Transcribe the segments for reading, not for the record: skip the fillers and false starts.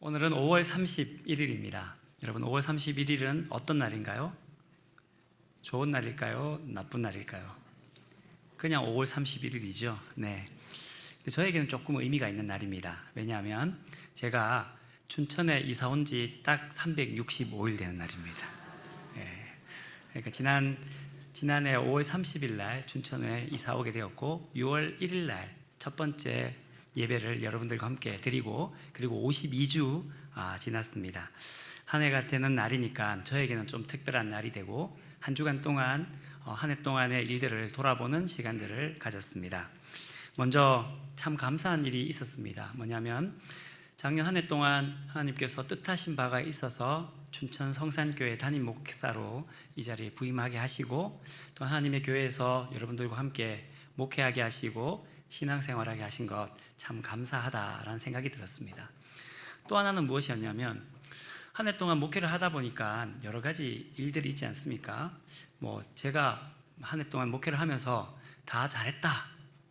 오늘은 5월 31일입니다. 여러분, 5월 31일은 어떤 날인가요? 좋은 날일까요? 나쁜 날일까요? 그냥 5월 31일이죠. 네. 근데 저에게는 조금 의미가 있는 날입니다. 왜냐하면 제가 춘천에 이사 온 지 딱 365일 되는 날입니다. 네. 그러니까 지난해 5월 30일 날 춘천에 이사 오게 되었고, 6월 1일 날 첫 번째 예배를 여러분들과 함께 드리고, 그리고 52주 지났습니다. 한 해가 되는 날이니까 저에게는 좀 특별한 날이 되고, 한 주간 동안 한 해 동안의 일들을 돌아보는 시간들을 가졌습니다. 먼저 참 감사한 일이 있었습니다. 뭐냐면 작년 한 해 동안 하나님께서 뜻하신 바가 있어서 춘천 성산교회 담임 목사로 이 자리에 부임하게 하시고, 또 하나님의 교회에서 여러분들과 함께 목회하게 하시고 신앙생활하게 하신 것 참 감사하다라는 생각이 들었습니다. 또 하나는 무엇이었냐면, 한 해 동안 목회를 하다 보니까 여러 가지 일들이 있지 않습니까? 제가 한 해 동안 목회를 하면서 다 잘했다,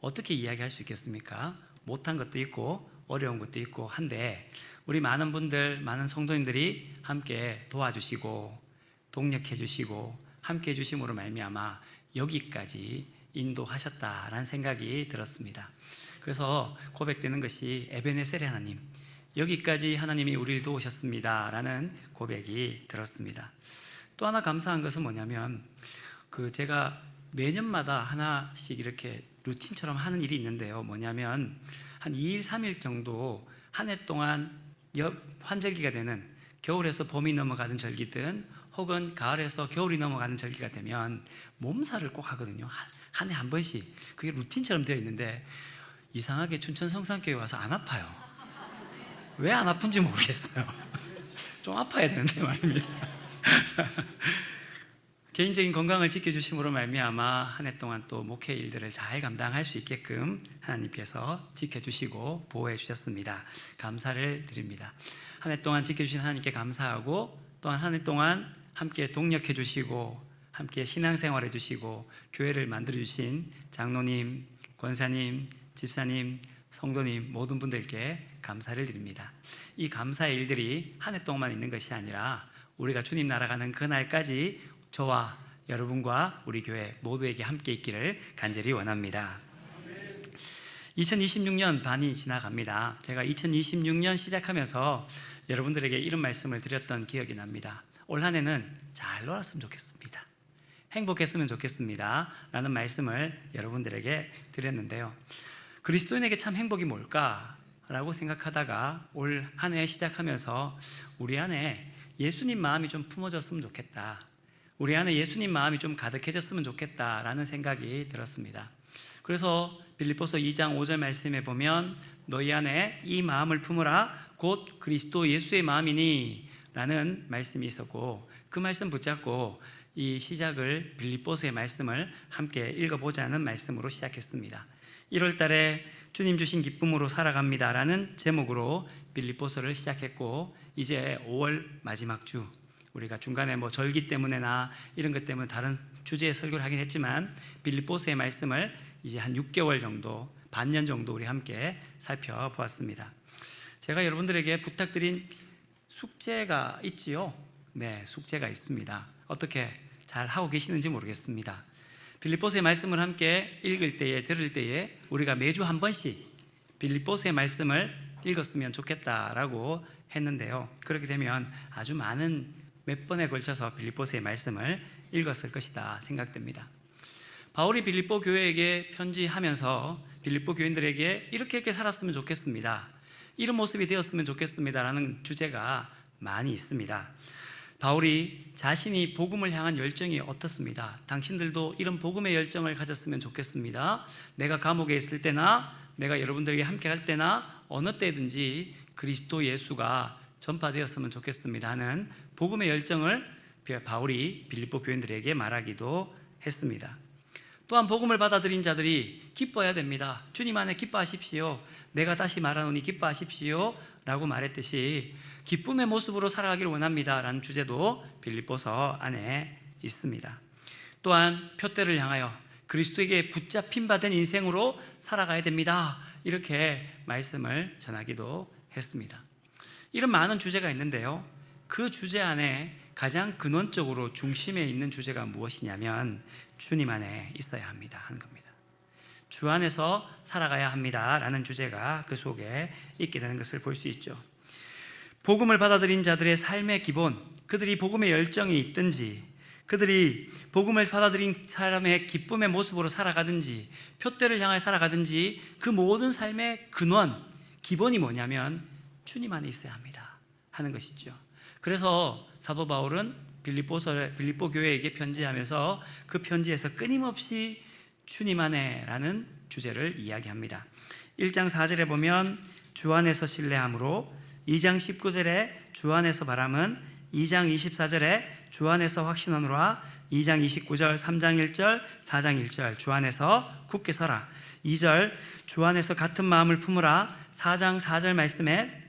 어떻게 이야기할 수 있겠습니까? 못한 것도 있고 어려운 것도 있고 한데, 우리 많은 분들, 많은 성도님들이 함께 도와주시고 동력해 주시고 함께 해주심으로 말미암아 여기까지 인도하셨다라는 생각이 들었습니다. 그래서 고백되는 것이, 에베네셀의 하나님, 여기까지 하나님이 우리를 도우셨습니다 라는 고백이 들었습니다. 또 하나 감사한 것은 뭐냐면, 제가 매년마다 하나씩 이렇게 루틴처럼 하는 일이 있는데요. 뭐냐면 한 2일, 3일 정도 한 해 동안 환절기가 되는, 겨울에서 봄이 넘어가는 절기든 혹은 가을에서 겨울이 넘어가는 절기가 되면 몸살을 꼭 하거든요. 한 해 한 번씩. 그게 루틴처럼 되어 있는데, 이상하게 춘천 성산교회 와서 안 아파요. 왜 안 아픈지 모르겠어요. 좀 아파야 되는데 말입니다. 개인적인 건강을 지켜주심으로 말미암아 한 해 동안 또 목회 일들을 잘 감당할 수 있게끔 하나님께서 지켜주시고 보호해 주셨습니다. 감사를 드립니다. 한 해 동안 지켜주신 하나님께 감사하고, 또한 한 해 동안 함께 동력해 주시고 함께 신앙생활해 주시고 교회를 만들어 주신 장로님, 권사님, 집사님, 성도님 모든 분들께 감사를 드립니다. 이 감사의 일들이 한 해 동안만 있는 것이 아니라 우리가 주님 나라 가는 그날까지 저와 여러분과 우리 교회 모두에게 함께 있기를 간절히 원합니다. 2026년 반이 지나갑니다. 제가 2026년 시작하면서 여러분들에게 이런 말씀을 드렸던 기억이 납니다. 올 한 해는 잘 놀았으면 좋겠습니다, 행복했으면 좋겠습니다 라는 말씀을 여러분들에게 드렸는데요. 그리스도인에게 참 행복이 뭘까? 라고 생각하다가 올 한 해 시작하면서 우리 안에 예수님 마음이 좀 품어졌으면 좋겠다, 우리 안에 예수님 마음이 좀 가득해졌으면 좋겠다라는 생각이 들었습니다. 그래서 빌립보서 2장 5절 말씀에 보면, 너희 안에 이 마음을 품으라, 곧 그리스도 예수의 마음이니 라는 말씀이 있었고, 그 말씀 붙잡고 이 시작을, 빌립보서의 말씀을 함께 읽어보자는 말씀으로 시작했습니다. 1월 달에 주님 주신 기쁨으로 살아갑니다 라는 제목으로 빌립보서를 시작했고, 이제 5월 마지막 주, 우리가 중간에 절기 때문에나 이런 것 때문에 다른 주제의 설교를 하긴 했지만, 빌립보서의 말씀을 이제 한 6개월 정도, 반년 정도 우리 함께 살펴보았습니다. 제가 여러분들에게 부탁드린 숙제가 있지요? 네, 숙제가 있습니다. 어떻게 잘 하고 계시는지 모르겠습니다. 빌립보서의 말씀을 함께 읽을 때에, 들을 때에 우리가 매주 한 번씩 빌립보서의 말씀을 읽었으면 좋겠다라고 했는데요. 그렇게 되면 아주 몇 번에 걸쳐서 빌립보서의 말씀을 읽었을 것이다 생각됩니다. 바울이 빌립보 교회에게 편지하면서 빌립보 교인들에게 이렇게 살았으면 좋겠습니다, 이런 모습이 되었으면 좋겠습니다 라는 주제가 많이 있습니다. 바울이 자신이 복음을 향한 열정이 어떻습니다. 당신들도 이런 복음의 열정을 가졌으면 좋겠습니다. 내가 감옥에 있을 때나 내가 여러분들에게 함께 할 때나 어느 때든지 그리스도 예수가 전파되었으면 좋겠습니다 하는 복음의 열정을 바울이 빌립보 교인들에게 말하기도 했습니다. 또한 복음을 받아들인 자들이 기뻐해야 됩니다. 주님 안에 기뻐하십시오, 내가 다시 말하노니 기뻐하십시오 라고 말했듯이 기쁨의 모습으로 살아가기를 원합니다 라는 주제도 빌립보서 안에 있습니다. 또한 표대를 향하여 그리스도에게 붙잡힌 바 된 인생으로 살아가야 됩니다, 이렇게 말씀을 전하기도 했습니다. 이런 많은 주제가 있는데요, 그 주제 안에 가장 근원적으로 중심에 있는 주제가 무엇이냐면 주님 안에 있어야 합니다 하는 겁니다. 주 안에서 살아가야 합니다 라는 주제가 그 속에 있게 되는 것을 볼 수 있죠. 복음을 받아들인 자들의 삶의 기본, 그들이 복음의 열정이 있든지, 그들이 복음을 받아들인 사람의 기쁨의 모습으로 살아가든지, 표대를 향해 살아가든지, 그 모든 삶의 근원, 기본이 뭐냐면 주님 안에 있어야 합니다 하는 것이죠. 그래서 사도 바울은 빌립보 교회에게 편지하면서 그 편지에서 끊임없이 주님 안에 라는 주제를 이야기합니다. 1장 4절에 보면 주 안에서 신뢰함으로, 2장 19절에 주 안에서 바람은, 2장 24절에 주 안에서 확신하노라, 2장 29절, 3장 1절, 4장 1절 주 안에서 굳게 서라, 2절 주 안에서 같은 마음을 품으라, 4장 4절 말씀에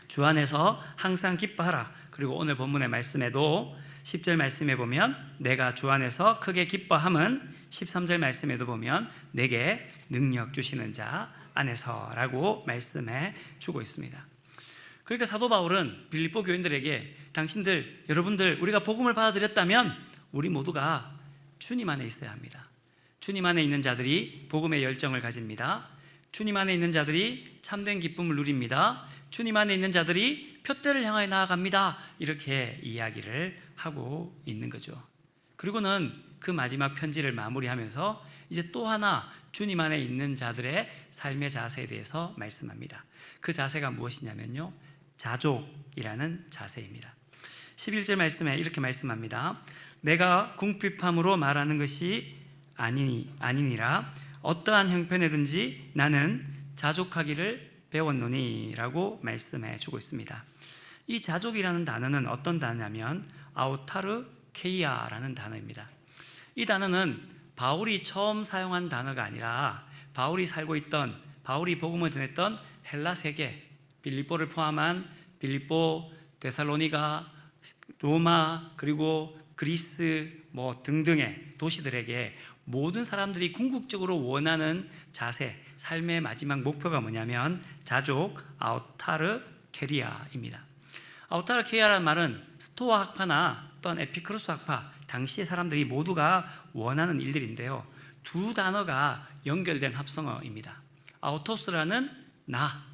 주 안에서 항상 기뻐하라, 그리고 오늘 본문의 말씀에도 10절 말씀에 보면 내가 주 안에서 크게 기뻐함은, 13절 말씀에도 보면 내게 능력 주시는 자 안에서라고 말씀해 주고 있습니다. 그러니까 사도 바울은 빌립보 교인들에게 당신들, 여러분들, 우리가 복음을 받아들였다면 우리 모두가 주님 안에 있어야 합니다. 주님 안에 있는 자들이 복음의 열정을 가집니다. 주님 안에 있는 자들이 참된 기쁨을 누립니다. 주님 안에 있는 자들이 표대를 향하여 나아갑니다. 이렇게 이야기를 하고 있는 거죠. 그리고는 그 마지막 편지를 마무리하면서 이제 또 하나 주님 안에 있는 자들의 삶의 자세에 대해서 말씀합니다. 그 자세가 무엇이냐면요, 자족이라는 자세입니다. 11절 말씀에 이렇게 말씀합니다. 내가 궁핍함으로 말하는 것이 아니니라, 어떠한 형편에든지 나는 자족하기를 배웠노니 라고 말씀해 주고 있습니다. 이 자족이라는 단어는 어떤 단어냐면 아우타르 케이아라는 단어입니다. 이 단어는 바울이 처음 사용한 단어가 아니라 바울이 살고 있던, 바울이 복음을 전했던 헬라 세계, 빌립보를 포함한 빌립보, 데살로니가, 로마, 그리고 그리스 등등의 도시들에게 모든 사람들이 궁극적으로 원하는 자세, 삶의 마지막 목표가 뭐냐면 자족, 아우타르 케리아입니다. 아우타르 케리아라는 말은 스토아 학파나 또는 에피크루스 학파, 당시의 사람들이 모두가 원하는 일들인데요, 두 단어가 연결된 합성어입니다. 아우토스라는 나,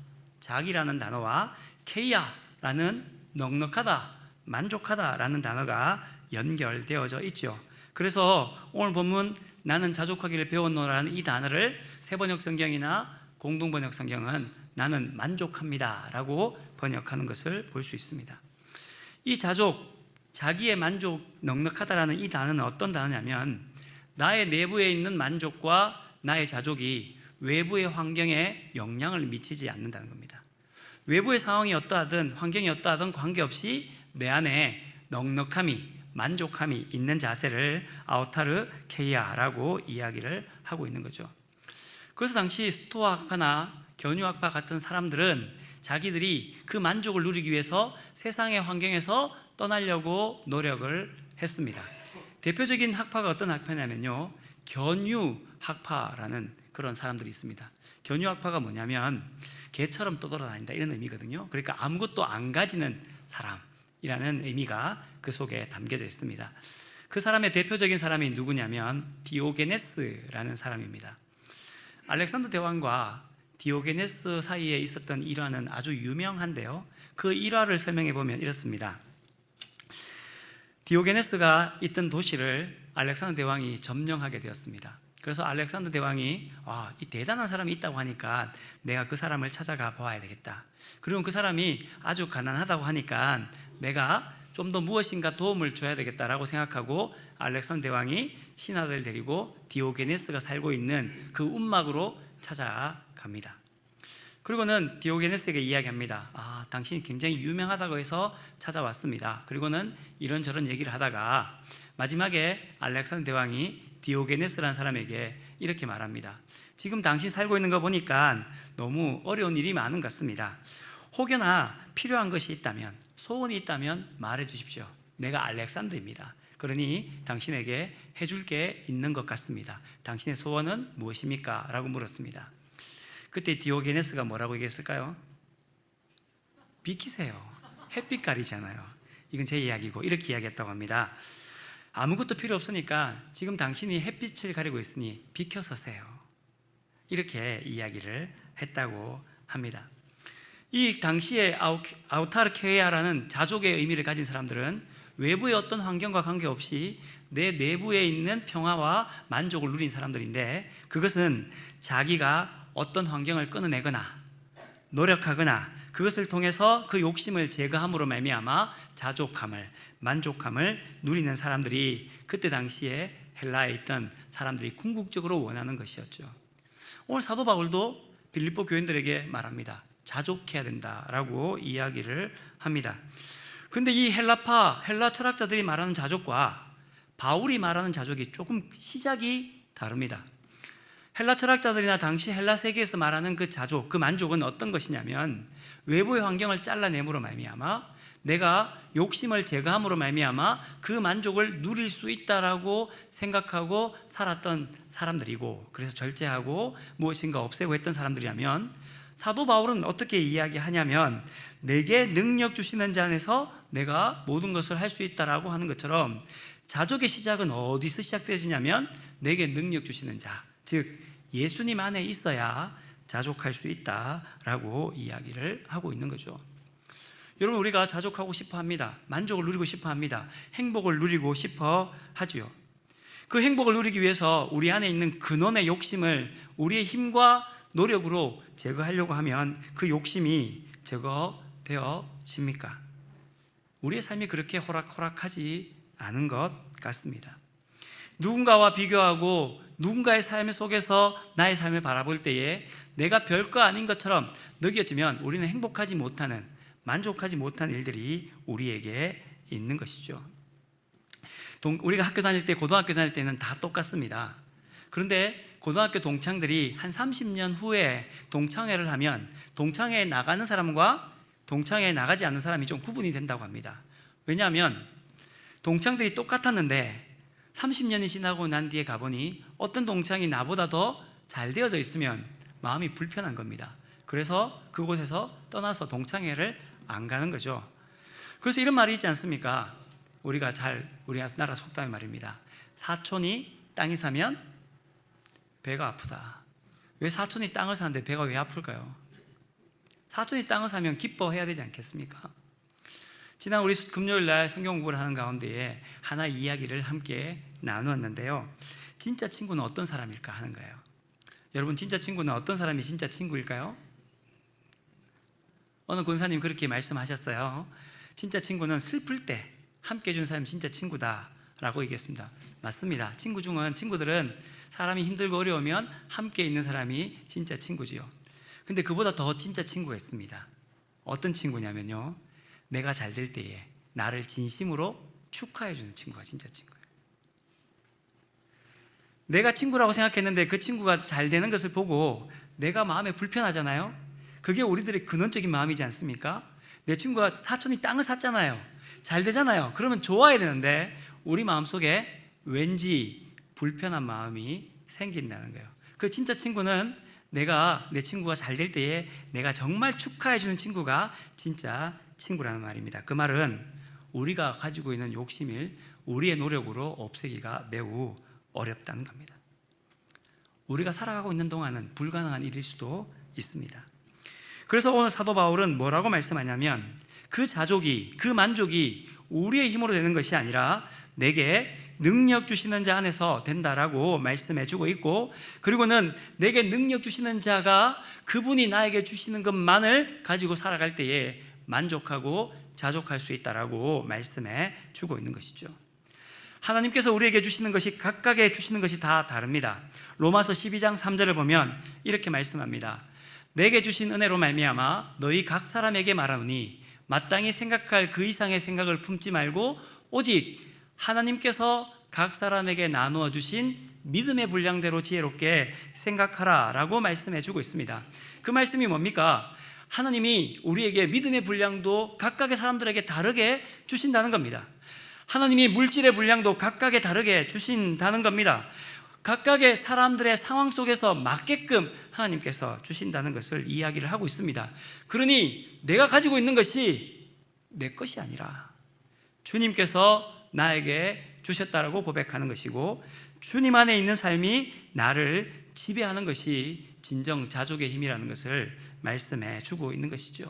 자기라는 단어와 케이아라는 넉넉하다, 만족하다라는 단어가 연결되어져 있죠. 그래서 오늘 본문 나는 자족하기를 배웠노라는 이 단어를 세번역 성경이나 공동번역 성경은 나는 만족합니다 라고 번역하는 것을 볼 수 있습니다. 이 자족, 자기의 만족, 넉넉하다라는 이 단어는 어떤 단어냐면 나의 내부에 있는 만족과 나의 자족이 외부의 환경에 영향을 미치지 않는다는 겁니다. 외부의 상황이 어떠하든 환경이 어떠하든 관계없이 내 안에 넉넉함이, 만족함이 있는 자세를 아우타르 케이아라고 이야기를 하고 있는 거죠. 그래서 당시 스토아 학파나 견유 학파 같은 사람들은 자기들이 그 만족을 누리기 위해서 세상의 환경에서 떠나려고 노력을 했습니다. 대표적인 학파가 어떤 학파냐면요, 견유 학파라는 그런 사람들이 있습니다. 견유 학파가 뭐냐면 개처럼 떠돌아다닌다 이런 의미거든요. 그러니까 아무것도 안 가지는 사람이라는 의미가 그 속에 담겨져 있습니다. 그 사람의 대표적인 사람이 누구냐면 디오게네스라는 사람입니다. 알렉산더 대왕과 디오게네스 사이에 있었던 일화는 아주 유명한데요, 그 일화를 설명해 보면 이렇습니다. 디오게네스가 있던 도시를 알렉산더 대왕이 점령하게 되었습니다. 그래서 알렉산더 대왕이 이 대단한 사람이 있다고 하니까 내가 그 사람을 찾아가 보아야 되겠다. 그리고 그 사람이 아주 가난하다고 하니까 내가 좀 더 무엇인가 도움을 줘야 되겠다라고 생각하고 알렉산더 대왕이 신하들을 데리고 디오게네스가 살고 있는 그 움막으로 찾아갑니다. 그리고는 디오게네스에게 이야기합니다. 당신이 굉장히 유명하다고 해서 찾아왔습니다. 그리고는 이런저런 얘기를 하다가 마지막에 알렉산더 대왕이 디오게네스라는 사람에게 이렇게 말합니다. 지금 당신 살고 있는 거 보니까 너무 어려운 일이 많은 것 같습니다. 혹여나 필요한 것이 있다면, 소원이 있다면 말해 주십시오. 내가 알렉산더입니다. 그러니 당신에게 해줄 게 있는 것 같습니다. 당신의 소원은 무엇입니까? 라고 물었습니다. 그때 디오게네스가 뭐라고 얘기했을까요? 비키세요. 햇빛 가리잖아요. 이건 제 이야기고 이렇게 이야기했다고 합니다. 아무것도 필요 없으니까 지금 당신이 햇빛을 가리고 있으니 비켜서세요. 이렇게 이야기를 했다고 합니다. 이 당시에 아우타르케아라는 자족의 의미를 가진 사람들은 외부의 어떤 환경과 관계없이 내 내부에 있는 평화와 만족을 누린 사람들인데, 그것은 자기가 어떤 환경을 끊어내거나 노력하거나 그것을 통해서 그 욕심을 제거함으로 말미암아 자족함을, 만족함을 누리는 사람들이 그때 당시에 헬라에 있던 사람들이 궁극적으로 원하는 것이었죠. 오늘 사도 바울도 빌립보 교인들에게 말합니다. 자족해야 된다라고 이야기를 합니다. 근데 이 헬라 철학자들이 말하는 자족과 바울이 말하는 자족이 조금 시작이 다릅니다. 헬라 철학자들이나 당시 헬라 세계에서 말하는 그 자족, 그 만족은 어떤 것이냐면 외부의 환경을 잘라내므로 말미암아 내가 욕심을 제거함으로 말미암아 그 만족을 누릴 수 있다라고 생각하고 살았던 사람들이고, 그래서 절제하고 무엇인가 없애고 했던 사람들이라면, 사도 바울은 어떻게 이야기하냐면 내게 능력 주시는 자 안에서 내가 모든 것을 할 수 있다라고 하는 것처럼 자족의 시작은 어디서 시작되지냐면 내게 능력 주시는 자, 즉 예수님 안에 있어야 자족할 수 있다라고 이야기를 하고 있는 거죠. 여러분, 우리가 자족하고 싶어 합니다. 만족을 누리고 싶어 합니다. 행복을 누리고 싶어 하지요. 그 행복을 누리기 위해서 우리 안에 있는 근원의 욕심을 우리의 힘과 노력으로 제거하려고 하면 그 욕심이 제거되어집니까? 우리의 삶이 그렇게 호락호락하지 않은 것 같습니다. 누군가와 비교하고 누군가의 삶 속에서 나의 삶을 바라볼 때에 내가 별거 아닌 것처럼 느껴지면 우리는 행복하지 못하는, 만족하지 못한 일들이 우리에게 있는 것이죠. 우리가 학교 다닐 때, 고등학교 다닐 때는 다 똑같습니다. 그런데 고등학교 동창들이 한 30년 후에 동창회를 하면 동창회에 나가는 사람과 동창회에 나가지 않는 사람이 좀 구분이 된다고 합니다. 왜냐하면 동창들이 똑같았는데 30년이 지나고 난 뒤에 가보니 어떤 동창이 나보다 더 잘 되어져 있으면 마음이 불편한 겁니다. 그래서 그곳에서 떠나서 동창회를 안 가는 거죠. 그래서 이런 말이 있지 않습니까? 우리나라 속담의 말입니다. 사촌이 땅이 사면 배가 아프다. 왜 사촌이 땅을 사는데 배가 왜 아플까요? 사촌이 땅을 사면 기뻐해야 되지 않겠습니까? 지난 우리 금요일 날 성경 공부를 하는 가운데에 하나의 이야기를 함께 나누었는데요. 진짜 친구는 어떤 사람일까 하는 거예요. 여러분, 진짜 친구는 어떤 사람이 진짜 친구일까요? 어느 권사님 그렇게 말씀하셨어요. 진짜 친구는 슬플 때 함께 해준 사람이 진짜 친구다라고 얘기했습니다. 맞습니다. 친구들은 사람이 힘들고 어려우면 함께 있는 사람이 진짜 친구지요. 근데 그보다 더 진짜 친구가 있습니다. 어떤 친구냐면요, 내가 잘 될 때에 나를 진심으로 축하해주는 친구가 진짜 친구예요. 내가 친구라고 생각했는데 그 친구가 잘 되는 것을 보고 내가 마음에 불편하잖아요. 그게 우리들의 근원적인 마음이지 않습니까? 내 친구가 사촌이 땅을 샀잖아요. 잘 되잖아요. 그러면 좋아야 되는데 우리 마음속에 왠지 불편한 마음이 생긴다는 거예요. 그 진짜 친구는 내 친구가 잘 될 때에 내가 정말 축하해주는 친구가 진짜 친구라는 말입니다. 그 말은 우리가 가지고 있는 욕심을 우리의 노력으로 없애기가 매우 어렵다는 겁니다. 우리가 살아가고 있는 동안은 불가능한 일일 수도 있습니다. 그래서 오늘 사도 바울은 뭐라고 말씀하냐면 그 자족이, 그 만족이 우리의 힘으로 되는 것이 아니라 내게 능력 주시는 자 안에서 된다라고 말씀해 주고 있고, 그리고는 내게 능력 주시는 자가 그분이 나에게 주시는 것만을 가지고 살아갈 때에 만족하고 자족할 수 있다라고 말씀해 주고 있는 것이죠. 하나님께서 우리에게 주시는 것이, 각각에 주시는 것이 다 다릅니다. 로마서 12장 3절을 보면 이렇게 말씀합니다. 내게 주신 은혜로 말미암아 너희 각 사람에게 말하노니 마땅히 생각할 그 이상의 생각을 품지 말고 오직 하나님께서 각 사람에게 나누어 주신 믿음의 분량대로 지혜롭게 생각하라 라고 말씀해 주고 있습니다. 그 말씀이 뭡니까? 하나님이 우리에게 믿음의 분량도 각각의 사람들에게 다르게 주신다는 겁니다. 하나님이 물질의 분량도 각각에 다르게 주신다는 겁니다. 각각의 사람들의 상황 속에서 맞게끔 하나님께서 주신다는 것을 이야기를 하고 있습니다. 그러니 내가 가지고 있는 것이 내 것이 아니라 주님께서 나에게 주셨다라고 고백하는 것이고, 주님 안에 있는 삶이 나를 지배하는 것이 진정 자족의 힘이라는 것을 말씀해 주고 있는 것이죠.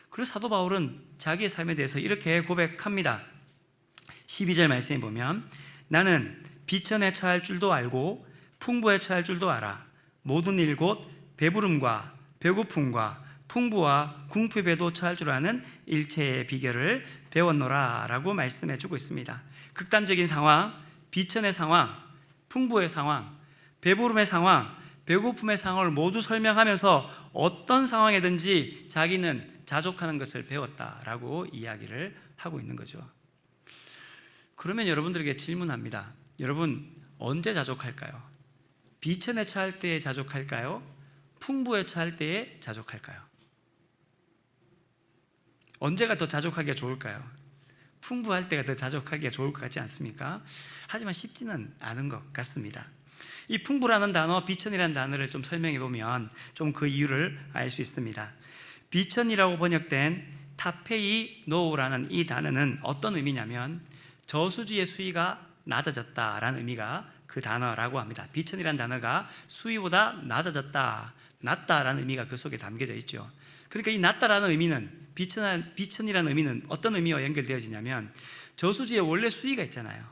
그래서 사도 바울은 자기의 삶에 대해서 이렇게 고백합니다. 12절 말씀에 보면, 나는 비천에 처할 줄도 알고 풍부에 처할 줄도 알아. 모든 일 곧 배부름과 배고픔과 풍부와 궁핍에도 처할 줄 아는 일체의 비결을 배웠노라 라고 말씀해 주고 있습니다. 극단적인 상황, 비천의 상황, 풍부의 상황, 배부름의 상황, 배고픔의 상황을 모두 설명하면서 어떤 상황이든지 자기는 자족하는 것을 배웠다라고 이야기를 하고 있는 거죠. 그러면 여러분들에게 질문합니다. 여러분, 언제 자족할까요? 비천에 처할 때에 자족할까요? 풍부에 처할 때에 자족할까요? 언제가 더 자족하기가 좋을까요? 풍부할 때가 더 자족하기가 좋을 것 같지 않습니까? 하지만 쉽지는 않은 것 같습니다. 이 풍부라는 단어, 비천이라는 단어를 좀 설명해 보면 좀 그 이유를 알 수 있습니다. 비천이라고 번역된 타페이노라는 이 단어는 어떤 의미냐면 저수지의 수위가 낮아졌다라는 의미가 그 단어라고 합니다. 비천이라는 단어가 수위보다 낮아졌다, 낮다라는 의미가 그 속에 담겨져 있죠. 그러니까 이 낮다라는 의미는, 비천이라는 의미는 어떤 의미와 연결되어지냐면, 저수지에 원래 수위가 있잖아요.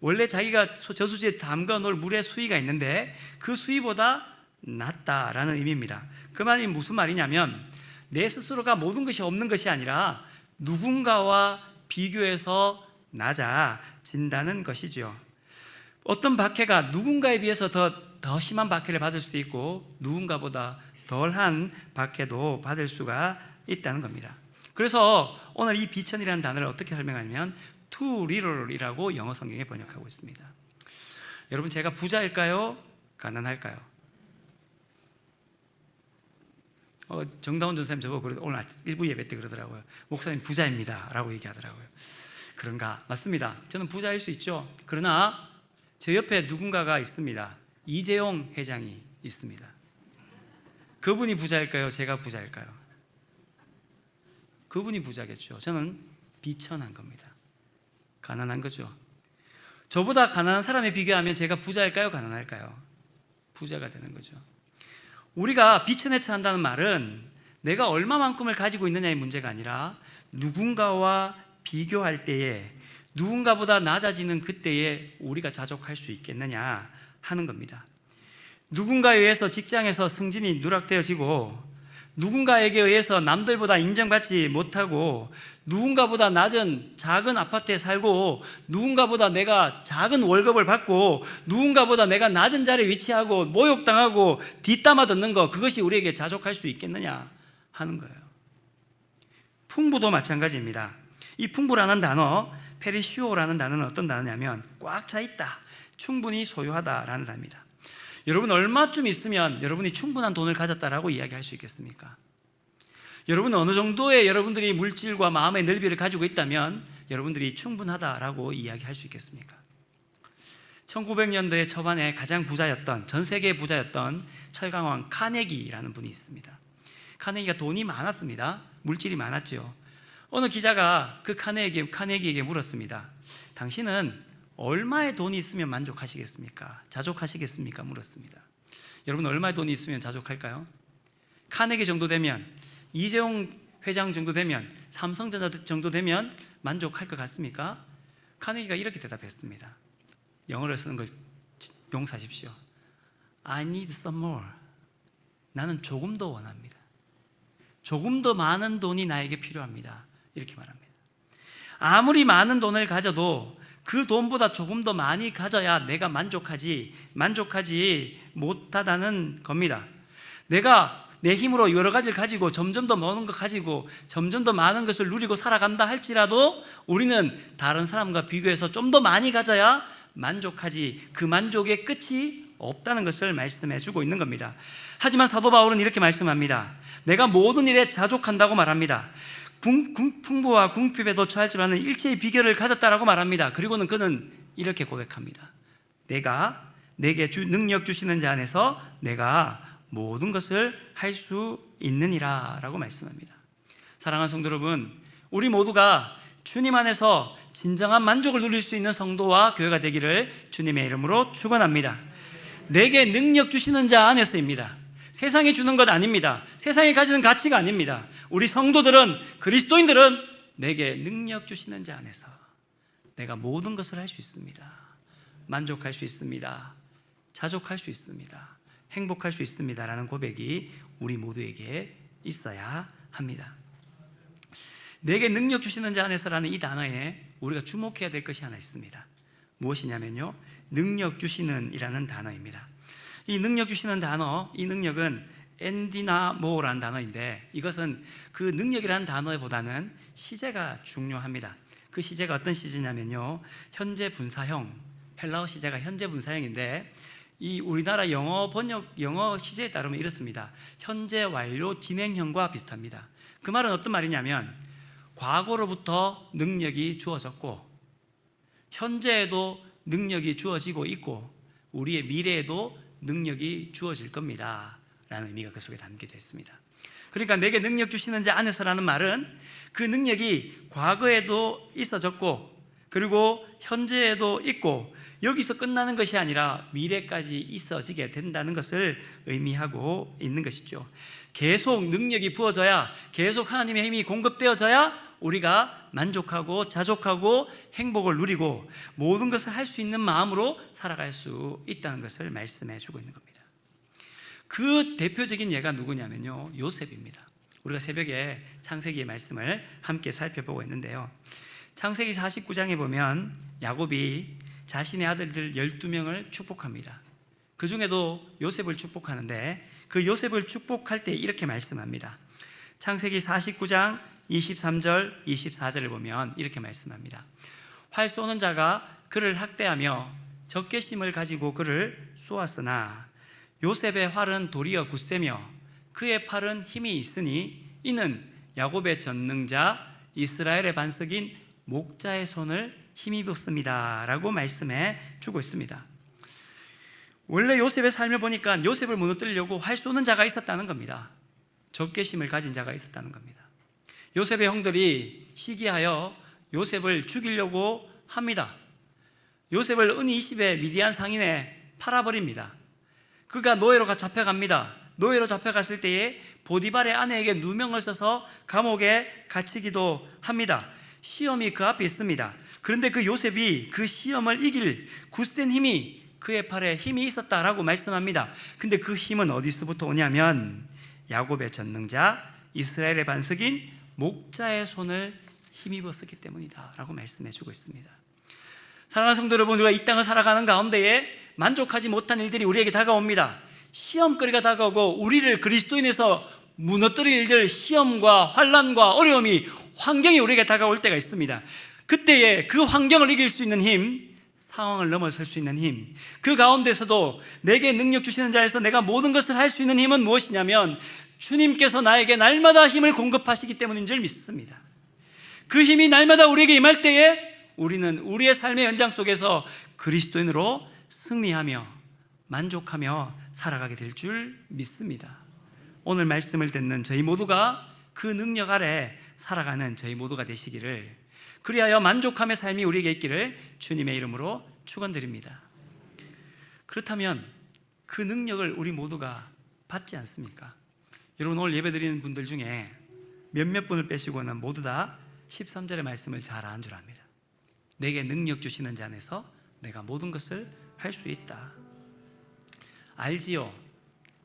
원래 자기가 저수지에 담가 놓을 물의 수위가 있는데 그 수위보다 낮다라는 의미입니다. 그 말이 무슨 말이냐면, 내 스스로가 모든 것이 없는 것이 아니라 누군가와 비교해서 낮아진다는 것이죠. 어떤 박해가 누군가에 비해서 더 심한 박해를 받을 수도 있고 누군가보다 덜한 박해도 받을 수가 있다는 겁니다. 그래서 오늘 이 비천이라는 단어를 어떻게 설명하냐면 too little이라고 영어 성경에 번역하고 있습니다. 여러분, 제가 부자일까요? 가난할까요? 정다운 전사님 저보고 오늘 일부 예배 때 그러더라고요. 목사님 부자입니다 라고 얘기하더라고요. 그런가? 맞습니다. 저는 부자일 수 있죠. 그러나 제 옆에 누군가가 있습니다. 이재용 회장이 있습니다. 그분이 부자일까요? 제가 부자일까요? 그분이 부자겠죠. 저는 비천한 겁니다. 가난한 거죠. 저보다 가난한 사람에 비교하면 제가 부자일까요? 가난할까요? 부자가 되는 거죠. 우리가 비천에 처한다는 말은 내가 얼마만큼을 가지고 있느냐의 문제가 아니라 누군가와 비교할 때에, 누군가보다 낮아지는 그때에 우리가 자족할 수 있겠느냐 하는 겁니다. 누군가에 의해서 직장에서 승진이 누락되어지고, 누군가에게 의해서 남들보다 인정받지 못하고, 누군가보다 낮은 작은 아파트에 살고, 누군가보다 내가 작은 월급을 받고, 누군가보다 내가 낮은 자리에 위치하고 모욕당하고 뒷담화 듣는 거, 그것이 우리에게 자족할 수 있겠느냐 하는 거예요. 풍부도 마찬가지입니다. 이 풍부라는 단어, 페리시오라는 단어는 어떤 단어냐면 꽉 차 있다, 충분히 소유하다라는 단어입니다. 여러분, 얼마쯤 있으면 여러분이 충분한 돈을 가졌다라고 이야기할 수 있겠습니까? 여러분, 어느 정도의 여러분들이 물질과 마음의 넓이를 가지고 있다면 여러분들이 충분하다라고 이야기할 수 있겠습니까? 1900년대 초반에 가장 부자였던, 전 세계 부자였던 철강왕 카네기라는 분이 있습니다. 카네기가 돈이 많았습니다. 물질이 많았죠. 어느 기자가 그 카네기에게 물었습니다. 당신은 얼마의 돈이 있으면 만족하시겠습니까? 자족하시겠습니까? 물었습니다. 여러분, 얼마의 돈이 있으면 자족할까요? 카네기 정도 되면, 이재용 회장 정도 되면, 삼성전자 정도 되면 만족할 것 같습니까? 카네기가 이렇게 대답했습니다. 영어를 쓰는 걸 용서하십시오. I need some more. 나는 조금 더 원합니다. 조금 더 많은 돈이 나에게 필요합니다. 이렇게 말합니다. 아무리 많은 돈을 가져도 그 돈보다 조금 더 많이 가져야 내가 만족하지 못하다는 겁니다. 내가 내 힘으로 여러 가지를 가지고 점점 더 많은 것 가지고 점점 더 많은 것을 누리고 살아간다 할지라도 우리는 다른 사람과 비교해서 좀 더 많이 가져야 만족하지, 그 만족의 끝이 없다는 것을 말씀해 주고 있는 겁니다. 하지만 사도 바울은 이렇게 말씀합니다. 내가 모든 일에 자족한다고 말합니다. 풍부와 궁핍에도 처할 줄 아는 일체의 비결을 가졌다라고 말합니다. 그리고는 그는 이렇게 고백합니다. 내가 내게 능력 주시는 자 안에서 내가 모든 것을 할 수 있느니라 라고 말씀합니다. 사랑하는 성도 여러분, 우리 모두가 주님 안에서 진정한 만족을 누릴 수 있는 성도와 교회가 되기를 주님의 이름으로 축원합니다. 내게 능력 주시는 자 안에서입니다. 세상이 주는 것 아닙니다. 세상이 가지는 가치가 아닙니다. 우리 성도들은, 그리스도인들은 내게 능력 주시는 자 안에서 내가 모든 것을 할 수 있습니다. 만족할 수 있습니다. 자족할 수 있습니다. 행복할 수 있습니다 라는 고백이 우리 모두에게 있어야 합니다. 내게 능력 주시는 자 안에서라는 이 단어에 우리가 주목해야 될 것이 하나 있습니다. 무엇이냐면요, 능력 주시는 이라는 단어입니다. 이 능력 주시는 단어, 이 능력은 엔디나모라는 단어인데, 이것은 그 능력이라는 단어보다는 시제가 중요합니다. 그 시제가 어떤 시제냐면요, 현재 분사형, 헬라어 시제가 현재 분사형인데, 이 우리나라 영어 시제에 따르면 이렇습니다. 현재 완료 진행형과 비슷합니다. 그 말은 어떤 말이냐면, 과거로부터 능력이 주어졌고, 현재에도 능력이 주어지고 있고, 우리의 미래에도 능력이 주어질 겁니다 라는 의미가 그 속에 담겨져 있습니다. 그러니까 내게 능력 주시는 자 안에서라는 말은 그 능력이 과거에도 있어졌고, 그리고 현재에도 있고, 여기서 끝나는 것이 아니라 미래까지 있어지게 된다는 것을 의미하고 있는 것이죠. 계속 능력이 부어져야, 계속 하나님의 힘이 공급되어져야 우리가 만족하고 자족하고 행복을 누리고 모든 것을 할 수 있는 마음으로 살아갈 수 있다는 것을 말씀해 주고 있는 겁니다. 그 대표적인 예가 누구냐면요, 요셉입니다. 우리가 새벽에 창세기의 말씀을 함께 살펴보고 있는데요, 창세기 49장에 보면 야곱이 자신의 아들들 12명을 축복합니다. 그 중에도 요셉을 축복하는데, 그 요셉을 축복할 때 이렇게 말씀합니다. 창세기 49장 23절, 24절을 보면 이렇게 말씀합니다. 활 쏘는 자가 그를 학대하며 적개심을 가지고 그를 쏘았으나 요셉의 활은 도리어 굳세며 그의 팔은 힘이 있으니 이는 야곱의 전능자 이스라엘의 반석인 목자의 손을 힘입었습니다 라고 말씀해 주고 있습니다. 원래 요셉의 삶을 보니까 요셉을 무너뜨리려고 활 쏘는 자가 있었다는 겁니다. 적개심을 가진 자가 있었다는 겁니다. 요셉의 형들이 시기하여 요셉을 죽이려고 합니다. 요셉을 은 20의 미디안 상인에 팔아버립니다. 그가 노예로 잡혀갑니다. 노예로 잡혀갔을 때에 보디발의 아내에게 누명을 써서 감옥에 갇히기도 합니다. 시험이 그 앞에 있습니다. 그런데 그 요셉이 그 시험을 이길 굳센 힘이, 그의 팔에 힘이 있었다라고 말씀합니다. 근데 그 힘은 어디서부터 오냐면 야곱의 전능자 이스라엘의 반석인 목자의 손을 힘입었었기 때문이다 라고 말씀해 주고 있습니다. 사랑하는 성도 여러분, 우리가 이 땅을 살아가는 가운데에 만족하지 못한 일들이 우리에게 다가옵니다. 시험거리가 다가오고 우리를 그리스도인에서 무너뜨릴 일들, 시험과 환난과 어려움이, 환경이 우리에게 다가올 때가 있습니다. 그때에 그 환경을 이길 수 있는 힘, 상황을 넘어설 수 있는 힘, 그 가운데서도 내게 능력 주시는 자에서 내가 모든 것을 할 수 있는 힘은 무엇이냐면 주님께서 나에게 날마다 힘을 공급하시기 때문인 줄 믿습니다. 그 힘이 날마다 우리에게 임할 때에 우리는 우리의 삶의 연장 속에서 그리스도인으로 승리하며 만족하며 살아가게 될 줄 믿습니다. 오늘 말씀을 듣는 저희 모두가 그 능력 아래 살아가는 저희 모두가 되시기를, 그리하여 만족함의 삶이 우리에게 있기를 주님의 이름으로 축원드립니다. 그렇다면 그 능력을 우리 모두가 받지 않습니까? 여러분, 오늘 예배드리는 분들 중에 몇몇 분을 빼시고는 모두 다 13절의 말씀을 잘 아는 줄 압니다. 내게 능력 주시는 자 안에서 내가 모든 것을 할 수 있다. 알지요?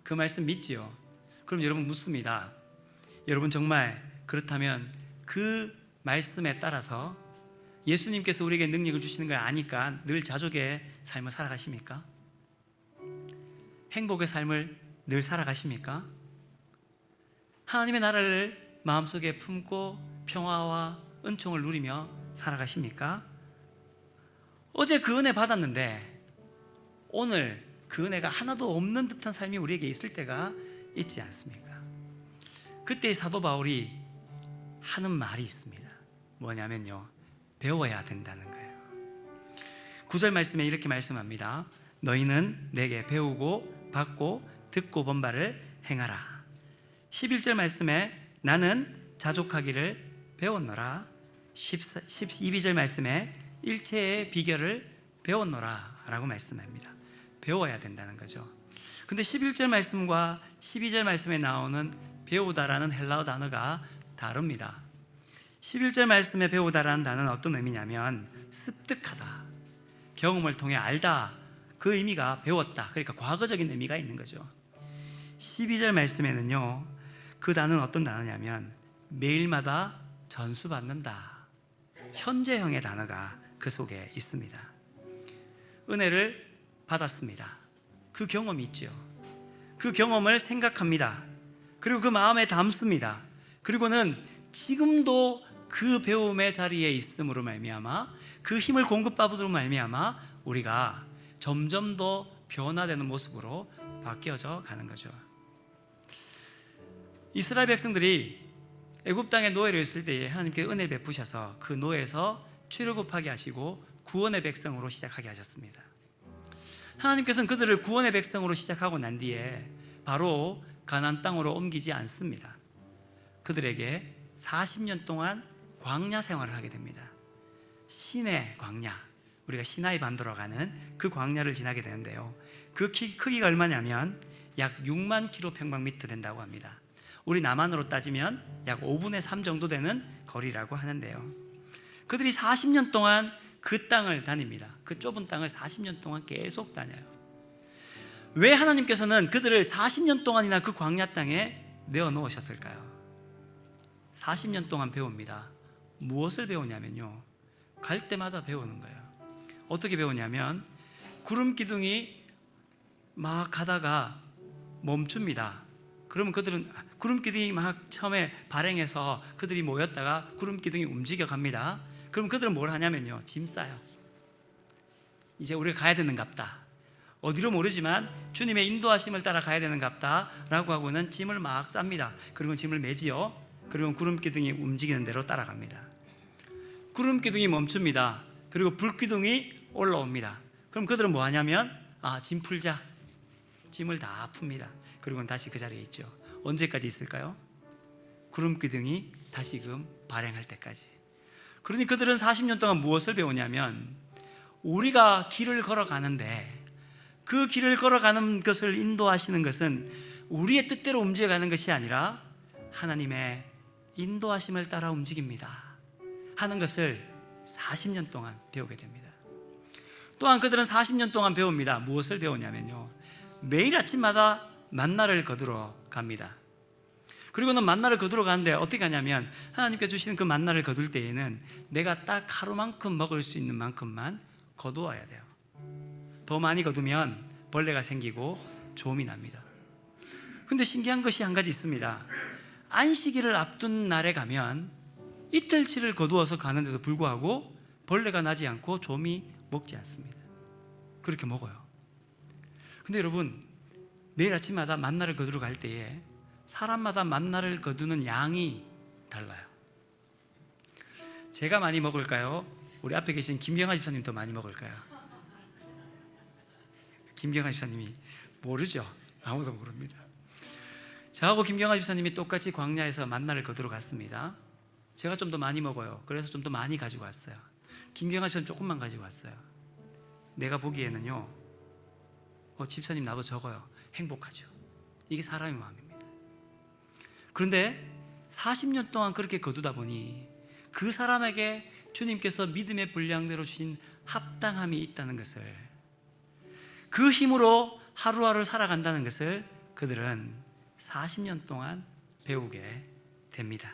그 말씀 믿지요? 그럼 여러분 묻습니다. 여러분 정말 그렇다면 그 말씀에 따라서 예수님께서 우리에게 능력을 주시는 걸 아니까 늘 자족의 삶을 살아가십니까? 행복의 삶을 늘 살아가십니까? 하나님의 나라를 마음속에 품고 평화와 은총을 누리며 살아가십니까? 어제 그 은혜 받았는데 오늘 그 은혜가 하나도 없는 듯한 삶이 우리에게 있을 때가 있지 않습니까? 그때 사도 바울이 하는 말이 있습니다. 뭐냐면요, 배워야 된다는 거예요. 9절 말씀에 이렇게 말씀합니다. 너희는 내게 배우고 받고 듣고 본 바를 행하라. 11절 말씀에 나는 자족하기를 배웠노라. 12절 말씀에 일체의 비결을 배웠노라 라고 말씀합니다. 배워야 된다는 거죠. 근데 11절 말씀과 12절 말씀에 나오는 배우다라는 헬라어 단어가 다릅니다. 11절 말씀에 배우다라는 단어는 어떤 의미냐면 습득하다, 경험을 통해 알다, 그 의미가 배웠다, 그러니까 과거적인 의미가 있는 거죠. 12절 말씀에는요, 그 단어는 어떤 단어냐면 매일마다 전수받는다, 현재형의 단어가 그 속에 있습니다. 은혜를 받았습니다. 그 경험이 있죠. 그 경험을 생각합니다. 그리고 그 마음에 담습니다. 그리고는 지금도 그 배움의 자리에 있음으로 말미암아, 그 힘을 공급받음으로 말미암아 우리가 점점 더 변화되는 모습으로 바뀌어져 가는 거죠. 이스라엘 백성들이 애굽 땅에 노예로 있을 때에 하나님께 은혜를 베푸셔서 그 노예에서 출애굽하게 하시고 구원의 백성으로 시작하게 하셨습니다. 하나님께서는 그들을 구원의 백성으로 시작하고 난 뒤에 바로 가나안 땅으로 옮기지 않습니다. 그들에게 40년 동안 광야 생활을 하게 됩니다. 시내 광야, 우리가 시나이 반도로 가는 그 광야를 지나게 되는데요, 그 크기가 얼마냐면 약 6만 킬로평방미터 된다고 합니다. 우리 남한으로 따지면 약 5분의 3 정도 되는 거리라고 하는데요, 그들이 40년 동안 그 땅을 다닙니다. 그 좁은 땅을 40년 동안 계속 다녀요. 왜 하나님께서는 그들을 40년 동안이나 그 광야 땅에 내어놓으셨을까요? 40년 동안 배웁니다. 무엇을 배우냐면요, 갈 때마다 배우는 거예요. 어떻게 배우냐면 구름 기둥이 막 가다가 멈춥니다. 그러면 그들은 구름 기둥이 막 처음에 발행해서 그들이 모였다가 구름 기둥이 움직여 갑니다. 그럼 그들은 뭘 하냐면요, 짐 싸요. 이제 우리가 가야 되는갑다, 어디로 모르지만 주님의 인도하심을 따라 가야 되는갑다 라고 하고는 짐을 막 쌉니다. 그리고 짐을 매지요. 그리고 구름 기둥이 움직이는 대로 따라갑니다. 구름 기둥이 멈춥니다. 그리고 불 기둥이 올라옵니다. 그럼 그들은 뭐 하냐면 짐 풀자, 짐을 다 풉니다. 그리고 다시 그 자리에 있죠. 언제까지 있을까요? 구름 기둥이 다시금 발행할 때까지. 그러니 그들은 40년 동안 무엇을 배우냐면, 우리가 길을 걸어가는데 그 길을 걸어가는 것을 인도하시는 것은 우리의 뜻대로 움직여가는 것이 아니라 하나님의 인도하심을 따라 움직입니다 하는 것을 40년 동안 배우게 됩니다. 또한 그들은 40년 동안 배웁니다. 무엇을 배우냐면요, 매일 아침마다 만나를 거두러 갑니다. 그리고는 만나를 거두러 가는데 어떻게 하냐면, 하나님께 주시는 그 만나를 거둘 때에는 내가 딱 하루만큼 먹을 수 있는 만큼만 거두어야 돼요. 더 많이 거두면 벌레가 생기고 조음이 납니다. 근데 신기한 것이 한 가지 있습니다. 안식일을 앞둔 날에 가면 이틀치를 거두어서 가는데도 불구하고 벌레가 나지 않고 조음이 먹지 않습니다. 그렇게 먹어요. 근데 여러분, 매일 아침마다 만나를 거두러 갈 때에 사람마다 만나를 거두는 양이 달라요. 제가 많이 먹을까요? 우리 앞에 계신 김경아 집사님 더 많이 먹을까요? 김경아 집사님이 모르죠. 아무도 모릅니다. 저하고 김경아 집사님이 똑같이 광야에서 만나를 거두러 갔습니다. 제가 좀 더 많이 먹어요. 그래서 좀 더 많이 가지고 왔어요. 김경아 집사님 조금만 가지고 왔어요. 내가 보기에는요, 집사님 나도 적어요. 행복하죠. 이게 사람의 마음입니다. 그런데 40년 동안 그렇게 거두다 보니 그 사람에게 주님께서 믿음의 분량대로 주신 합당함이 있다는 것을, 그 힘으로 하루하루 살아간다는 것을 그들은 40년 동안 배우게 됩니다.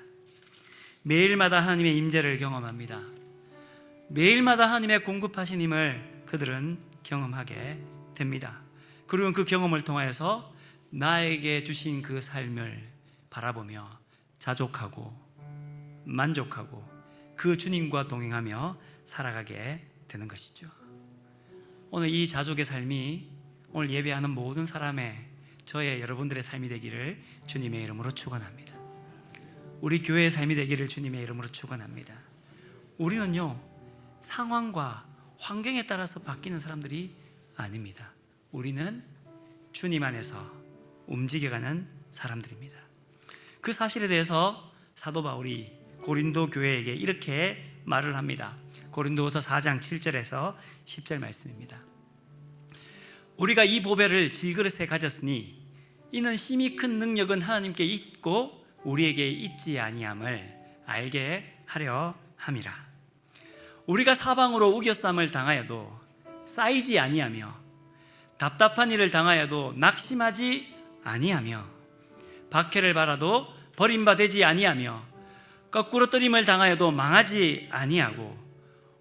매일마다 하나님의 임재를 경험합니다. 매일마다 하나님의 공급하신 힘을 그들은 경험하게 됩니다. 그리고 그 경험을 통하여서 나에게 주신 그 삶을 바라보며 자족하고 만족하고 그 주님과 동행하며 살아가게 되는 것이죠. 오늘 이 자족의 삶이 오늘 예배하는 모든 사람의, 저의, 여러분들의 삶이 되기를 주님의 이름으로 축원합니다. 우리 교회의 삶이 되기를 주님의 이름으로 축원합니다. 우리는요, 상황과 환경에 따라서 바뀌는 사람들이 아닙니다. 우리는 주님 안에서 움직여가는 사람들입니다. 그 사실에 대해서 사도 바울이 고린도 교회에게 이렇게 말을 합니다. 고린도후서 4장 7절에서 10절 말씀입니다. 우리가 이 보배를 질그릇에 가졌으니 이는 심히 큰 능력은 하나님께 있고 우리에게 있지 아니함을 알게 하려 함이라. 우리가 사방으로 우겨쌈을 당하여도 쌓이지 아니하며 답답한 일을 당하여도 낙심하지 아니하며 박해를 받아도 버림받지 아니하며 거꾸로 뜨림을 당하여도 망하지 아니하고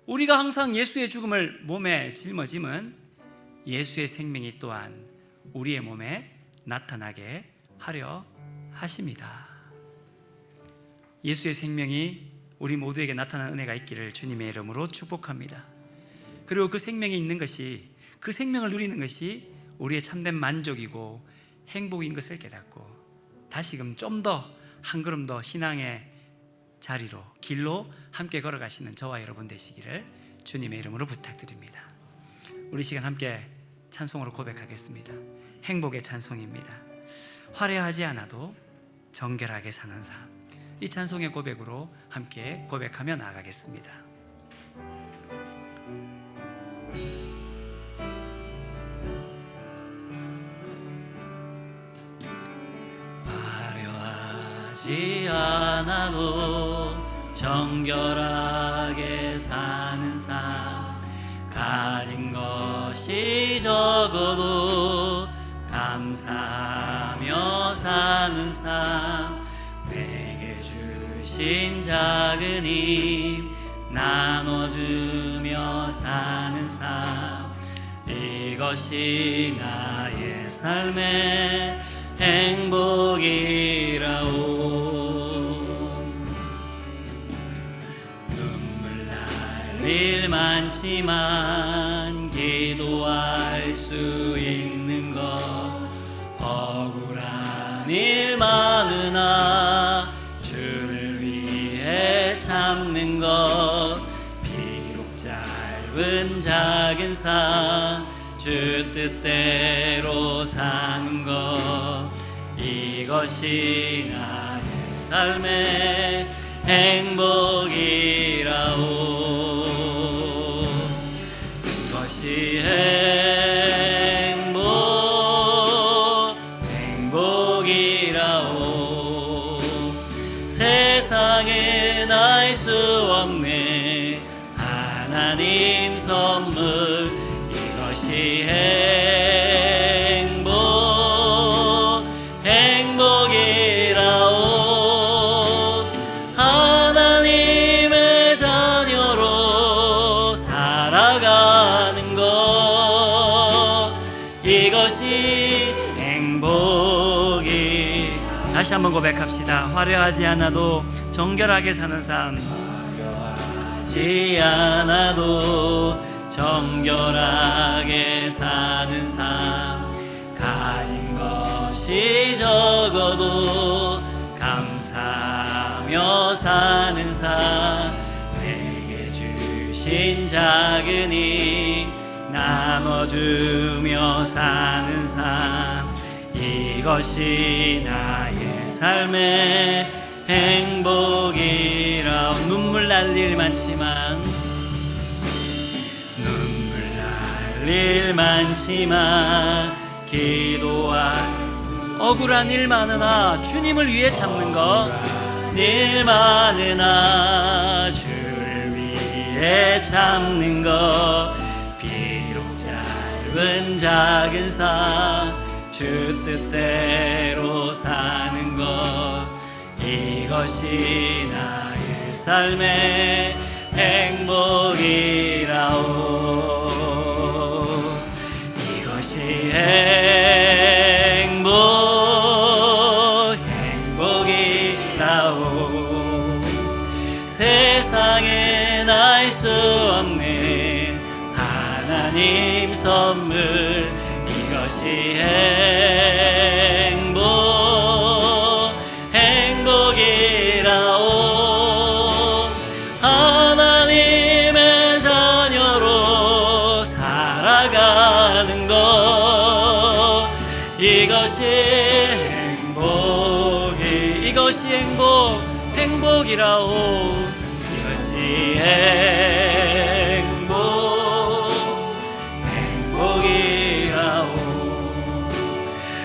우리가 항상 예수의 죽음을 몸에 짊어짐은 예수의 생명이 또한 우리의 몸에 나타나게 하려 하십니다. 예수의 생명이 우리 모두에게 나타나는 은혜가 있기를 주님의 이름으로 축복합니다. 그리고 그 생명이 있는 것이, 그 생명을 누리는 것이 우리의 참된 만족이고 행복인 것을 깨닫고 다시금 좀 더 한 걸음 더 신앙의 자리로, 길로 함께 걸어가시는 저와 여러분 되시기를 주님의 이름으로 부탁드립니다. 우리 시간 함께 찬송으로 고백하겠습니다. 행복의 찬송입니다. 화려하지 않아도 정결하게 사는 삶. 이 찬송의 고백으로 함께 고백하며 나아가겠습니다. 화려하지 않아도 정결하게 사는 삶, 가진 것이 적어도 감사하며 사는 삶, 내게 주신 작은 힘 나눠주며 사는 삶, 이것이 나의 삶의 행복이라오. 눈물 날 일 많지만 기도할 수 있는 것, 억울한 일 많으나 주를 위해 참는 것, 비록 짧은 작은 삶 주 뜻대로 사는 것, 이것이 나의 삶의 행복이라오. 이것이 행복이라오. 세상에 알 수 없는 하나님 선물, 이것이 행복이라오. 하나님의 자녀로 살아가는 것, 이것이 행복이. 다시 한번 고백합시다. 화려하지 않아도 정결하게 사는 삶, 화려하지 않아도 정결하게 사는 삶, 가진 것이 적어도 감사하며 사는 삶, 내게 주신 작은 힘 나눠주며 사는 삶, 이것이 나의 삶의 행복이라. 눈물 날 일 많지만, 눈물 날 일 많지만 기도할 억울한 일 많으나 주님을 위해 참는 것, 일 많으나 주를 위해 참는 것, 비록 짧은 작은 삶 주 뜻대로 사는 것, 이것이 나의 삶의 행복이라오. 이것이 행복이라오. 세상에 알 수 없는 하나님 선물, 이것이 행복이라오. 하나님의 자녀로 행복이라오. 이것이 행복이라오.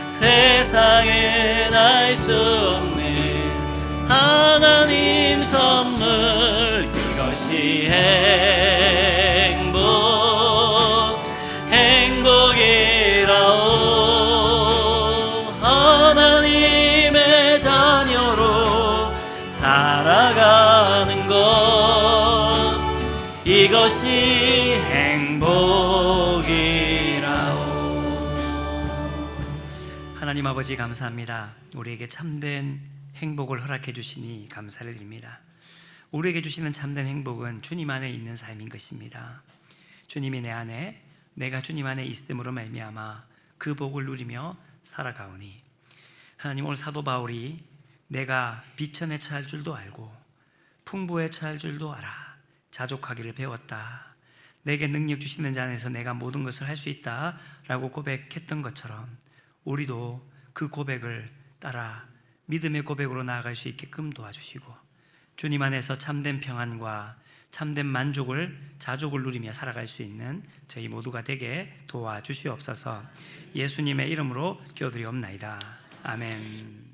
세상에 알 수 없는 하나님 선물, 이것이 행복이라오. 하나님의 자녀로 살아가는 것, 이것이 행복이라오. 하나님 아버지 감사합니다. 우리에게 참된 행복을 허락해 주시니 감사를 드립니다. 우리에게 주시는 참된 행복은 주님 안에 있는 삶인 것입니다. 주님이 내 안에, 내가 주님 안에 있음으로 말미암아 그 복을 누리며 살아가오니, 하나님, 오늘 사도 바울이 내가 비천에 처할 줄도 알고 풍부에 처할 줄도 알아 자족하기를 배웠다, 내게 능력 주시는 자 안에서 내가 모든 것을 할 수 있다 라고 고백했던 것처럼 우리도 그 고백을 따라 믿음의 고백으로 나아갈 수 있게끔 도와주시고, 주님 안에서 참된 평안과 참된 만족을, 자족을 누리며 살아갈 수 있는 저희 모두가 되게 도와주시옵소서. 예수님의 이름으로 기도드리옵나이다. 아멘.